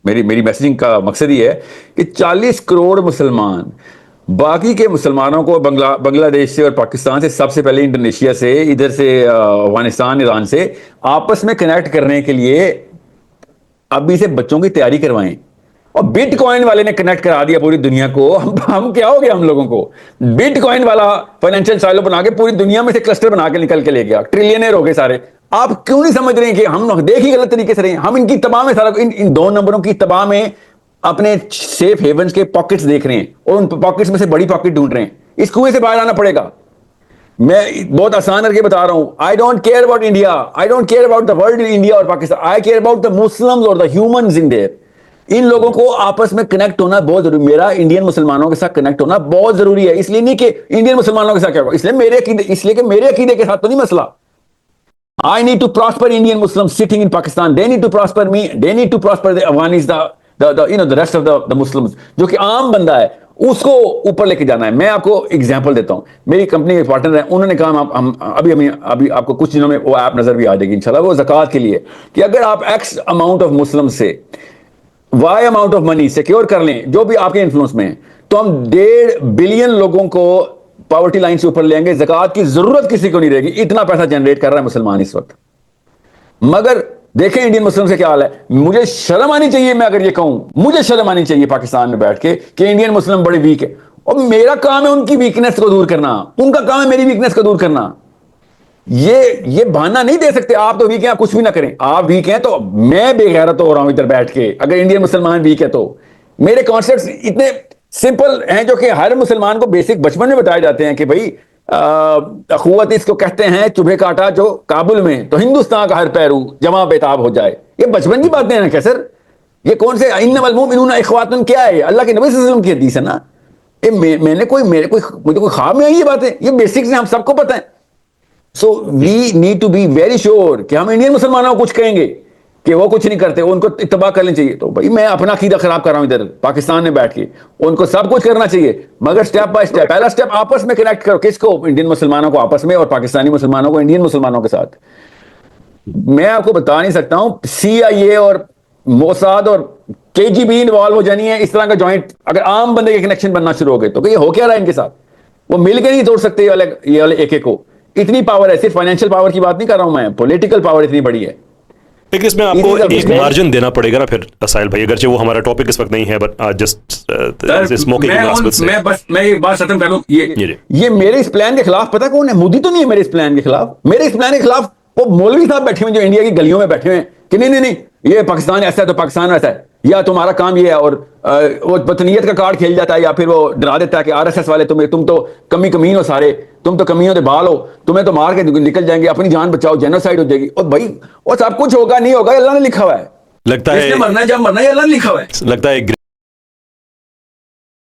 میری میسیجنگ کا مقصد یہ ہے کہ 40 کروڑ مسلمان باقی کے مسلمانوں کو بنگلہ دیش سے اور پاکستان سے، سب سے پہلے انڈونیشیا سے، ادھر سے افغانستان، ایران سے آپس میں کنیکٹ کرنے کے لیے ابھی سے بچوں کی تیاری کروائیں. اور بٹ کوائن والے نے کنیکٹ کرا دیا پوری دنیا کو. ہم کیا ہو گیا ہم لوگوں کو؟ بٹ کوائن والا فائنینشیل سائلو بنا کے پوری دنیا میں سے کلسٹر بنا کے نکل کے لے گیا، ٹریلینئر ہو گئے سارے. آپ کیوں نہیں سمجھ رہے ہیں کہ ہم دیکھ ہی غلط طریقے سے رہے ہیں؟ ہم ان کی تباہ میں ان 2 نمبروں کی تباہ میں اپنے سیف ہیونز کے پاکٹس دیکھ رہے ہیں، اور ان پاکٹس میں سے بڑی پاکٹ ڈھونڈ رہے ہیں. اس کنویں سے باہر آنا پڑے گا. میں بہت آسان کر کے بتا رہا ہوں. I don't care about India, I don't care about the world in India اور Pakistan, I care about the Muslims اور دا ہیومنز ان دیئر. ان لوگوں کو آپس میں کنیکٹ ہونا بہت ضروری. میرا انڈین مسلمانوں کے ساتھ کنیکٹ ہونا بہت ضروری ہے. اس لیے نہیں کہ انڈین مسلمانوں کے ساتھ کیا ہوگا، اس لیے کہ میرے عقیدے کے ساتھ تو نہیں مسئلہ. I need to prosper Indian Muslims sitting in Pakistan. They need to prosper me. They need to prosper the Afghanis, the rest of the Muslims. جو کہ عام بندہ ہے اس کو اوپر لے کے جانا ہے. میں آپ کو ایگزامپل دیتا ہوں. میری کمپنی کے پارٹنر ہیں، انہوں نے کہا ہم ابھی آپ کو کچھ دنوں میں وہ ایپ نظر بھی آ جائے گی انشاءاللہ، وہ زکوٰۃ کے لیے، کہ اگر آپ ایکس اماؤنٹ آف مسلم سے Y amount of money secure کر لیں جو بھی آپ کے انفلوئنس میں ہیں، تو ہم 1.5 بلین لوگوں کو پاورٹی لائن سے اوپر لیں گے. زکوٰۃ کی ضرورت کسی کو نہیں رہے گی. اتنا پیسہ جنریٹ کر رہا ہے مسلمان اس وقت. مگر دیکھیں انڈین مسلم سے کیا حال ہے. مجھے شرم آنی چاہیے، میں اگر یہ کہوں، مجھے شرم آنی چاہیے پاکستان میں بیٹھ کے کہ انڈین مسلم بڑے ویک ہے. اور میرا کام ہے ان کی ویکنیس کو دور کرنا، ان کا کام ہے میری ویکنیس کو دور کرنا. یہ بہانہ نہیں دے سکتے آپ تو ویک ہیں، آپ کچھ بھی نہ کریں. آپ ویک ہیں تو میں بے غیرت ہو رہا ہوں ادھر بیٹھ کے. اگر انڈین مسلمان ویک ہے تو میرے کانسیپٹس اتنے سمپل ہیں جو کہ ہر مسلمان کو بیسک بچپن میں بتائے جاتے ہیں کہ بھائی اخوت اس کو کہتے ہیں چبھے کاٹا جو کابل میں، تو ہندوستان کا ہر پیرو جمع بیتاب ہو جائے. یہ بچپن کی باتیں ہیں کیا سر؟ یہ کون سے انما المؤمنون اخواتن کیا ہے؟ اللہ کے نبی صلی اللہ علیہ وسلم کی حدیث ہے نا. مجھے کوئی خواب میں آئی یہ باتیں؟ یہ بیسکس ہیں، ہم سب کو پتہ ہے. So we need to be very sure کہ ہم انڈین مسلمانوں کو کچھ کہیں گے کہ وہ کچھ نہیں کرتے، ان کو اتباع کرنی چاہیے. تو بھائی میں اپنا عقیدہ خراب کر رہا ہوں ادھر پاکستان میں بیٹھ کے. ان کو سب کچھ کرنا چاہیے مگر سٹیپ بائی سٹیپ. پہلا سٹیپ آپس میں کنیکٹ کرو. کس کو؟ انڈین مسلمانوں کو آپس میں، اور پاکستانی مسلمانوں کو انڈین مسلمانوں کے ساتھ. میں آپ کو بتا نہیں سکتا ہوں، CIA اور موساد اور KGB انوالو ہو جانی ہے اس طرح کا جوائنٹ. اگر عام بندے کے کنیکشن بننا شروع ہو گئے تو کہ یہ ہو کیا رہا ہے ان کے ساتھ؟ وہ مل کے نہیں توڑ سکتے یہ والے ایک کو. اتنی پاور ہے. صرف فائنینشیل پاور کی بات نہیں کر رہا ہوں میں، پولیٹیکل پاور اتنی بڑی ہے. لیکن اس میں آپ کو ایک مارجن دینا پڑے گا نا پھر ساحل بھائی، اگرچہ وہ ہمارا ٹاپک اس وقت نہیں ہے، بٹ جسٹ اس موقع کی مناسبت سے میں ایک بات ختم کر لوں. یہ میرے اس پلان کے خلاف پتہ کون ہے؟ مودی تو نہیں ہے میرے اس پلان کے خلاف. میرے اس پلان کے خلاف وہ مولوی صاحب بیٹھے ہوئے جو انڈیا کی گلیوں میں بیٹھے ہوئے ہیں کہ نہیں یہ پاکستان ایسا ہے تو پاکستان ایسا ہے، یا تمہارا کام یہ ہے، اور وہ وطنیت کا کارڈ کھیل جاتا ہے، یا پھر وہ ڈرا دیتا ہے کہ RSS والے تم تو کمی ہو، سارے تم تو کمیوں کے بال ہو، تمہیں تو مار کے نکل جائیں گے، اپنی جان بچاؤ، جینوسائیڈ ہو جائے گی. اور بھائی وہ سب کچھ ہوگا نہیں ہوگا اللہ نے لکھا ہوا ہے. لگتا ہے مرنا ہے جب مرنا ہے اللہ نے لکھا ہوا ہے. لگتا ہے